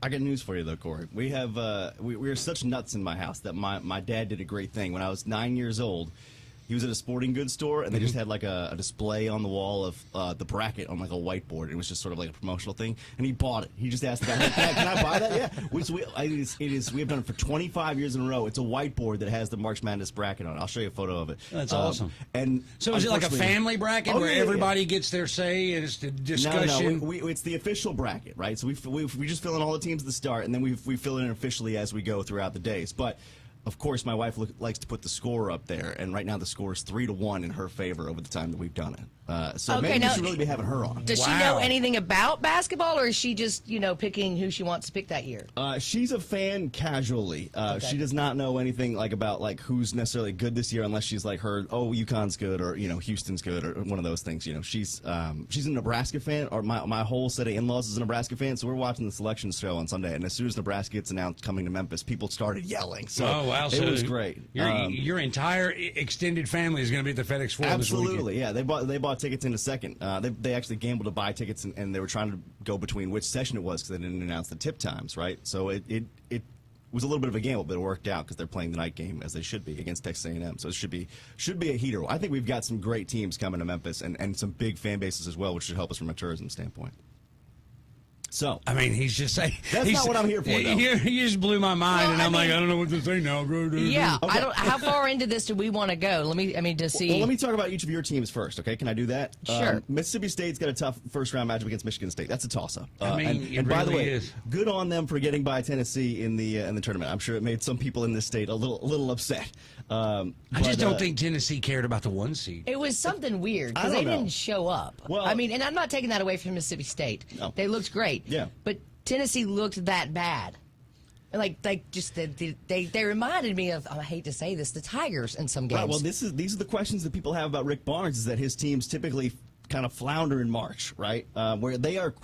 I got news for you, though, Corey. We have we are such nuts in my house that my dad did a great thing. When I was 9 years old, he was at a sporting goods store, and they just had like a display on the wall of the bracket on like a whiteboard. It was just sort of like a promotional thing, and he bought it. He just asked about, hey, can I buy that? Yeah. We have done it for 25 years in a row. It's a whiteboard that has the March Madness bracket on it. I'll show you a photo of it. That's awesome. And so is it like a family bracket where everybody gets their say and it's the discussion? No, it's the official bracket, right? So we just fill in all the teams at the start, and then we fill it in officially as we go throughout the days. But of course, my wife likes to put the score up there, and right now the score is 3-1 in her favor over the time that we've done it. So maybe we should really be having her on. Does she know anything about basketball, or is she just, picking who she wants to pick that year? She's a fan casually. She does not know anything about who's necessarily good this year, unless she's heard, UConn's good, or Houston's good, or one of those things. She's a Nebraska fan, or my whole set of in-laws is a Nebraska fan. So we're watching the selection show on Sunday, and as soon as Nebraska gets announced coming to Memphis, people started yelling. So it was great. Your entire extended family is going to be at the FedEx Forum this weekend. Absolutely, yeah. They bought tickets in a second. They actually gambled to buy tickets, and they were trying to go between which session it was because they didn't announce the tip times, right? So it was a little bit of a gamble, but it worked out because they're playing the night game as they should be against Texas A&M. So it should be a heater. I think we've got some great teams coming to Memphis and some big fan bases as well, which should help us from a tourism standpoint. So he's just saying that's not what I'm here for. You just blew my mind, and I'm I don't know what to say now. Yeah, okay. How far into this do we want to go? Let me talk about each of your teams first. Okay, can I do that? Sure. Mississippi State's got a tough first round matchup against Michigan State. That's a toss up. And by the way, is. Good on them for getting by Tennessee in the tournament. I'm sure it made some people in this state a little upset. I just don't think Tennessee cared about the 1 seed. It was something weird because they didn't show up. Well, and I'm not taking that away from Mississippi State. No. They looked great. Yeah. But Tennessee looked that bad. They reminded me of, I hate to say this, the Tigers in some games. Right, well, these are the questions that people have about Rick Barnes, is that his teams typically kind of flounder in March, right? Where they are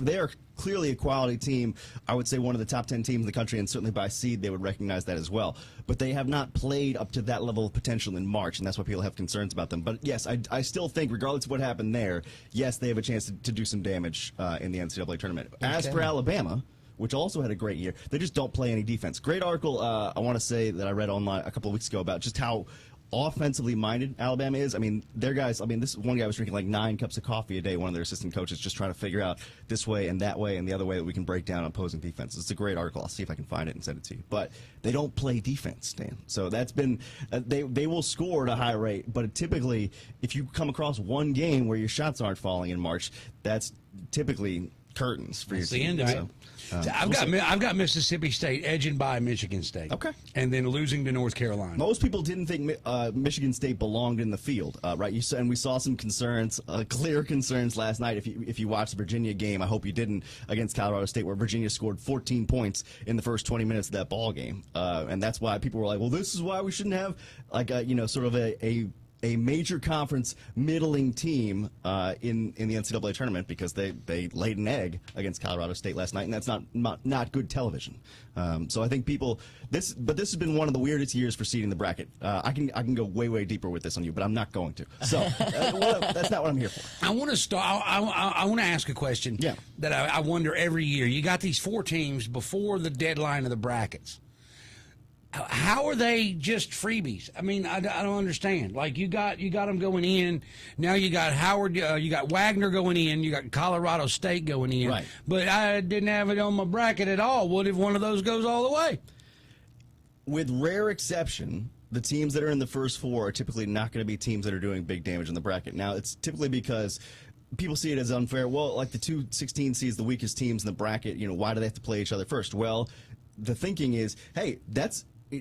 clearly a quality team. I would say one of the top 10 teams in the country, and certainly by seed they would recognize that as well. But they have not played up to that level of potential in March, and that's why people have concerns about them. But yes, I still think, regardless of what happened there, yes, they have a chance to do some damage in the NCAA tournament. Okay. As for Alabama, which also had a great year, they just don't play any defense. Great article, I want to say, that I read online a couple of weeks ago about just how offensively minded Alabama is. Their guys, this one guy was drinking 9 cups of coffee a day, one of their assistant coaches, just trying to figure out this way and that way and the other way that we can break down opposing defenses. It's a great article. I'll see if I can find it and send it to you. But they don't play defense, Dan. So that's been, they will score at a high rate, but typically, if you come across one game where your shots aren't falling in March, that's typically curtains for your team. The end of it. I've got Mississippi State edging by Michigan State. Okay. And then losing to North Carolina. Most people didn't think Michigan State belonged in the field, right? And we saw some concerns, clear concerns last night. If you watched the Virginia game, I hope you didn't, against Colorado State, where Virginia scored 14 points in the first 20 minutes of that ball game. And that's why people were like, well, this is why we shouldn't have sort of a major conference middling team in the NCAA tournament, because they laid an egg against Colorado State last night, and that's not good television. So I think this has been one of the weirdest years for seeding the bracket. I can go way deeper with this on you, but I'm not going to. So that's not what I'm here for. I want to start. I want to ask a question. Yeah. That I wonder every year. You got these 4 teams before the deadline of the brackets. How are they just freebies? I don't understand. You got them going in. Now you got Howard, you got Wagner going in. You got Colorado State going in. Right. But I didn't have it on my bracket at all. What if one of those goes all the way? With rare exception, the teams that are in the first 4 are typically not going to be teams that are doing big damage in the bracket. Now, it's typically because people see it as unfair. Well, the 2 16 seeds, the weakest teams in the bracket, why do they have to play each other first? Well, the thinking is, hey,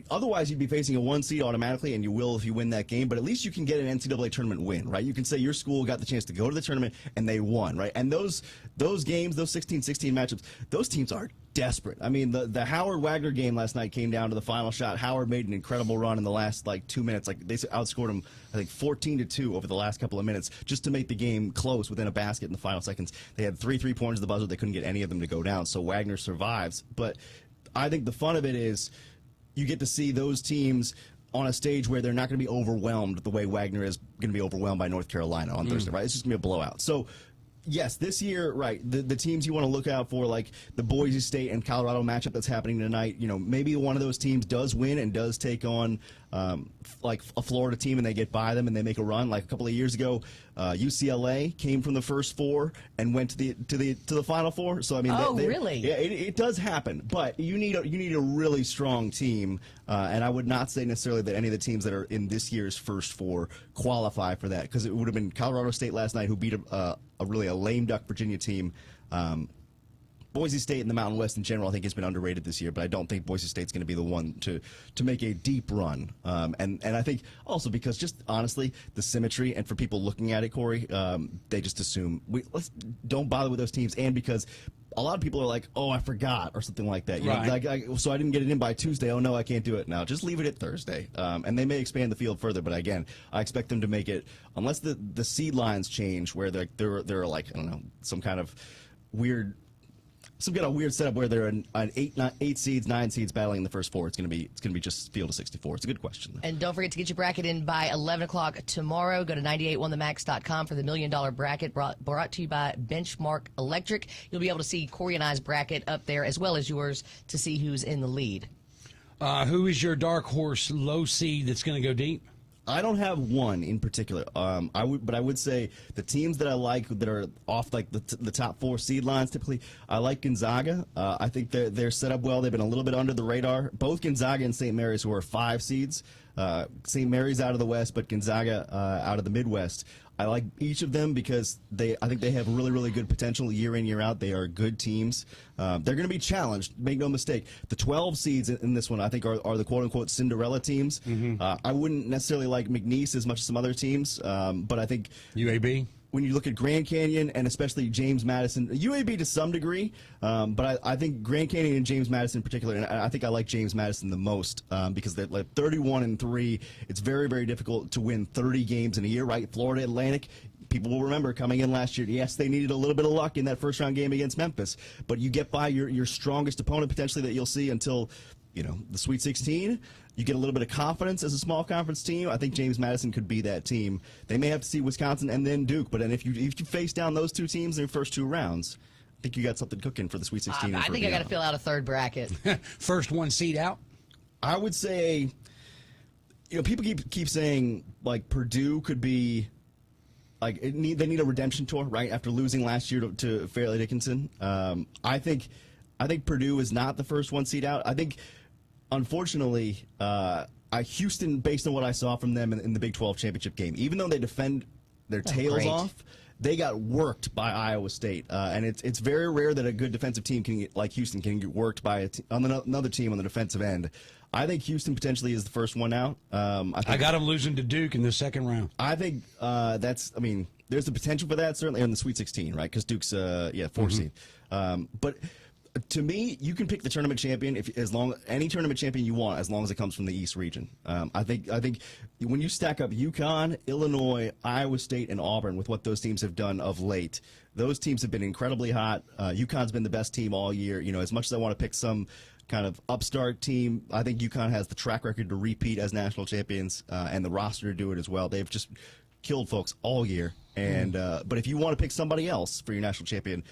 otherwise, you'd be facing a 1 seed automatically, and you will if you win that game. But at least you can get an NCAA tournament win, right? You can say your school got the chance to go to the tournament, and they won, right? And those games, those 16-16 matchups, those teams are desperate. The Howard Wagner game last night came down to the final shot. Howard made an incredible run in the last 2 minutes. They outscored him, I think, 14-2 over the last couple of minutes, just to make the game close within a basket in the final seconds. They had 3 3-pointers at the buzzer. They couldn't get any of them to go down. So Wagner survives. But I think the fun of it is, you get to see those teams on a stage where they're not going to be overwhelmed the way Wagner is going to be overwhelmed by North Carolina on Thursday, right? It's just going to be a blowout. So Yes, this year, right. The teams you want to look out for, like the Boise State and Colorado matchup that's happening tonight, maybe one of those teams does win and does take on like a Florida team and they get by them and they make a run. Like a couple of years ago, UCLA came from the first four and went to the Final Four. So I mean, really? Yeah, it does happen, but you need a really strong team, and I would not say necessarily that any of the teams that are in this year's first four qualify for that, because it would have been Colorado State last night who beat a really lame duck Virginia team. Boise State in the Mountain West in general, I think, has been underrated this year, but I don't think Boise State's going to be the one to make a deep run. And I think also because just honestly, the symmetry, and for people looking at it, Corey, they just assume let's don't bother with those teams, and because a lot of people are like, oh, I forgot, or something like that. So I didn't get it in by Tuesday. Oh, no, I can't do it now. Just leave it at Thursday. And they may expand the field further, but again, I expect them to make it, unless the seed lines change, where they're like, I don't know, some kind of weird setup where there are eight seeds, 9 seeds battling in the first four. It's gonna be just field of 64. It's a good question, though. And don't forget to get your bracket in by 11 o'clock tomorrow. Go to 981themax.com for the $1 Million Bracket brought to you by Benchmark Electric. You'll be able to see Corey and I's bracket up there as well as yours to see who's in the lead. Who is your dark horse low seed that's going to go deep? I don't have one in particular. I would say the teams that I like that are off like the top 4 seed lines typically. I like Gonzaga. I think they're set up well. They've been a little bit under the radar. Both Gonzaga and St. Mary's, who are 5 seeds. St. Mary's out of the West, but Gonzaga out of the Midwest. I like each of them because I think they have really, really good potential year in, year out. They are good teams. They're going to be challenged. Make no mistake. The 12 seeds in this one, I think, are the quote-unquote Cinderella teams. Mm-hmm. I wouldn't necessarily like McNeese as much as some other teams, but I think UAB. When you look at Grand Canyon and especially James Madison, UAB to some degree, but I think Grand Canyon and James Madison in particular, and I think I like James Madison the most because they're like 31-3. It's very, very difficult to win 30 games in a year, right? Florida Atlantic, people will remember coming in last year. Yes, they needed a little bit of luck in that first round game against Memphis, but you get by your strongest opponent potentially that you'll see until the Sweet 16. You get a little bit of confidence as a small conference team. I think James Madison could be that team. They may have to see Wisconsin and then Duke, but if you face down those 2 teams in your first 2 rounds, I think you got something cooking for the Sweet 16. I think I got to fill out a third bracket. First 1 seed out? I would say, people keep saying like Purdue could be like they need a redemption tour, right? After losing last year to Fairleigh Dickinson. I think Purdue is not the first 1 seed out. I think, unfortunately, Houston, based on what I saw from them in the Big 12 championship game, even though they defend their tails off, they got worked by Iowa State. And it's very rare that a good defensive team like Houston can get worked by another team on the defensive end. I think Houston potentially is the first one out. I got them losing to Duke in the second round. I think there's the potential for that, certainly in the Sweet 16, right? Because Duke's 4 seed. But to me, you can pick the tournament champion any tournament champion you want, as long as it comes from the East region. I think when you stack up UConn, Illinois, Iowa State, and Auburn with what those teams have done of late, those teams have been incredibly hot. UConn's been the best team all year. As much as I want to pick some kind of upstart team, I think UConn has the track record to repeat as national champions and the roster to do it as well. They've just killed folks all year. And but if you want to pick somebody else for your national champion,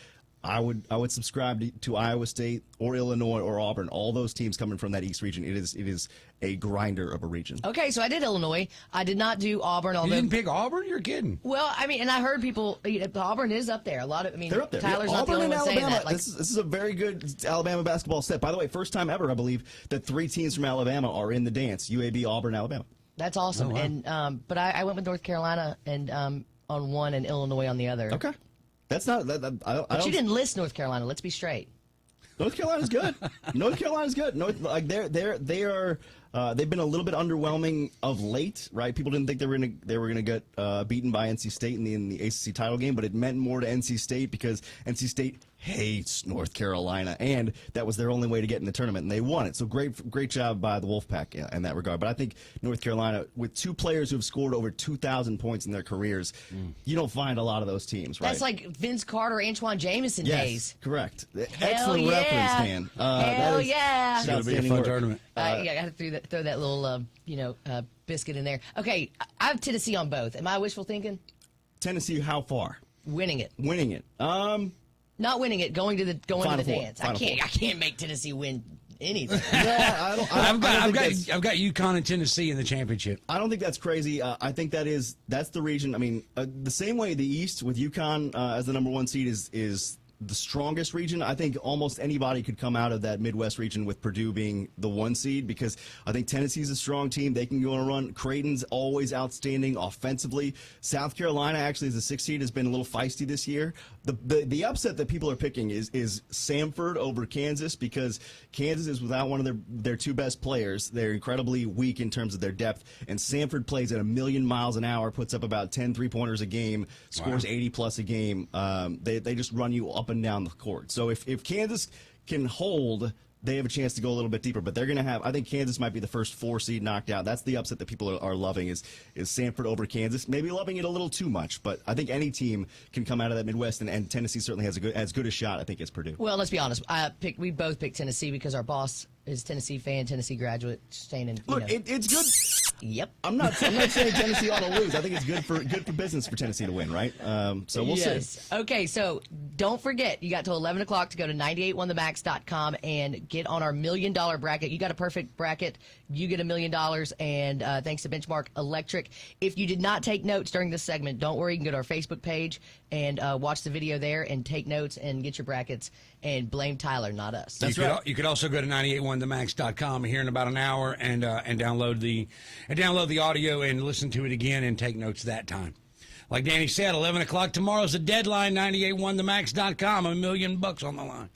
I would subscribe to Iowa State or Illinois or Auburn. All those teams coming from that East region. It is a grinder of a region. Okay, so I did Illinois. I did not do Auburn. You didn't pick Auburn? You're kidding. Well, and I heard people. Auburn is up there. A lot of. They're up there. Tyler's Auburn not the only one saying that. This is a very good Alabama basketball set. By the way, first time ever, I believe, that 3 teams from Alabama are in the dance: UAB, Auburn, Alabama. That's awesome. Oh, wow. And but I went with North Carolina and on one and Illinois on the other. Okay. That's not. But you didn't list North Carolina. Let's be straight. North Carolina's good. North Carolina's good. They've been a little bit underwhelming of late, right? People didn't think they were gonna get beaten by NC State in the ACC title game, but it meant more to NC State because NC State hates North Carolina, and that was their only way to get in the tournament, and they won it. So great job by the Wolfpack in that regard. But I think North Carolina, with 2 players who have scored over 2,000 points in their careers, you don't find a lot of those teams, right? That's like Vince Carter, Antoine Jameson days. Correct. Hell Excellent reference, Dan. Hell yeah! It's going to be a fun tournament. I got to throw that little biscuit in there. Okay, I have Tennessee on both. Am I wishful thinking? Tennessee, how far? winning it. Winning it. Not winning it, going to the Final four. dance. Final four. I can't make Tennessee win anything. I don't I've got think UConn and Tennessee in the championship. I don't think that's crazy. I think that's the region. I mean, the same way the East with UConn as the number 1 seed is the strongest region. I think almost anybody could come out of that Midwest region with Purdue being the 1 seed, because I think Tennessee's a strong team. They can go on a run. Creighton's always outstanding offensively. South Carolina, actually, as a 6 seed, has been a little feisty this year. The upset that people are picking is Samford over Kansas, because Kansas is without one of their 2 best players. They're incredibly weak in terms of their depth, and Samford plays at 1,000,000 miles an hour, puts up about 10 3-pointers a game, scores 80 plus a game. They just run you up and down the court. So if Kansas can hold, they have a chance to go a little bit deeper, but they're going to have, I think Kansas might be the first 4 seed knocked out. That's the upset that people are loving is Samford over Kansas. Maybe loving it a little too much, but I think any team can come out of that Midwest, and Tennessee certainly has as good a shot, I think, as Purdue. Well, let's be honest. We both picked Tennessee because our boss is Tennessee fan, Tennessee graduate, staying in. Look, it's good. Yep. I'm not saying Tennessee ought to lose. I think it's good for business for Tennessee to win, right? So we'll see. Okay, so don't forget, you got till 11 o'clock to go to 981themax.com and get on our $1 million bracket. You got a perfect bracket. You get $1 million, and thanks to Benchmark Electric. If you did not take notes during this segment, don't worry. You can go to our Facebook page and watch the video there and take notes and get your brackets, and blame Tyler, not us. That's right. You could also go to 981themax.com here in about an hour and download the audio and listen to it again and take notes that time. Like Danny said, 11 o'clock tomorrow's the deadline. 981themax.com. $1 million on the line.